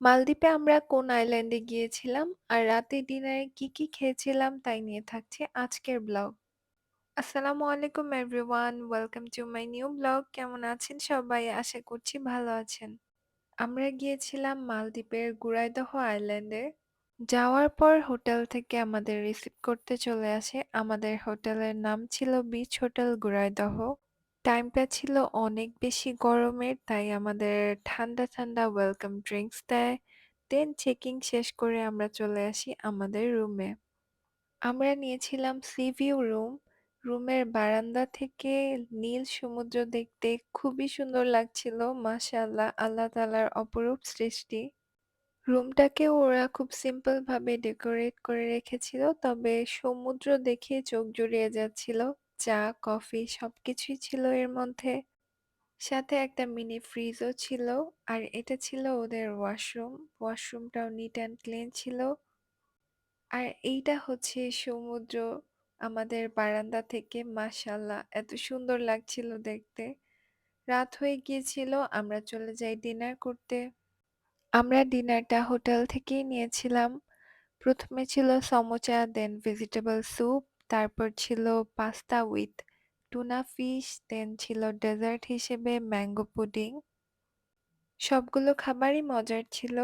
মালদ্বীপে আমরা কোন আইল্যান্ডে গিয়েছিলাম আর রাতে ডিনারে কি কি খেয়েছিলাম তাই নিয়ে থাকছে আজকের ব্লগ। আসসালামু আলাইকুম everyone, welcome to my new blog. কেমন আছেন সবাই? আশা করছি ভালো আছেন। আমরা গিয়েছিলাম মালদ্বীপের গুরাইদহ আইল্যান্ডে। যাওয়ার পর হোটেল থেকে আমাদের রিসিভ করতে চলে আসে। আমাদের হোটেলের নাম ছিল বিচ হোটেল গুরাইদহ। টাইমটা ছিল অনেক বেশি গরমের, তাই আমাদের ঠান্ডা ঠান্ডা ওয়েলকাম ড্রিঙ্কস দেয়। দেন চেকিং শেষ করে আমরা চলে আসি আমাদের রুমে। আমরা নিয়েছিলাম সি ভিউ রুম। রুমের বারান্দা থেকে নীল সমুদ্র দেখতে খুবই সুন্দর লাগছিল। মাশাআল্লাহ, আল্লাহ তাআলার অপরূপ সৃষ্টি। রুমটাকেও ওরা খুব সিম্পল ভাবে ডেকোরেট করে রেখেছিল, তবে সমুদ্র দেখে চোখ জুড়িয়ে যাচ্ছিল। চা, কফি সবকিছুই ছিল এর মধ্যে। সাথে একটা মিনি ফ্রিজও ছিল। আর এটা ছিল ওদের ওয়াশরুম। ওয়াশরুমটাও নিট অ্যান্ড ক্লিন ছিল। আর এইটা হচ্ছে সমুদ্র আমাদের বারান্দা থেকে। মাশাআল্লাহ, এত সুন্দর লাগছিল দেখতে। রাত হয়ে গিয়েছিল, আমরা চলে যাই ডিনার করতে। আমরা ডিনারটা হোটেল থেকেই নিয়েছিলাম। প্রথমে ছিল সমোচা, দেন ভেজিটেবল স্যুপ, তারপর ছিল পাস্তা উইথ টুনা ফিশ, দেন ছিল ডেজার্ট হিসেবে ম্যাঙ্গো পুডিং। সবগুলো খাবারই মজার ছিল।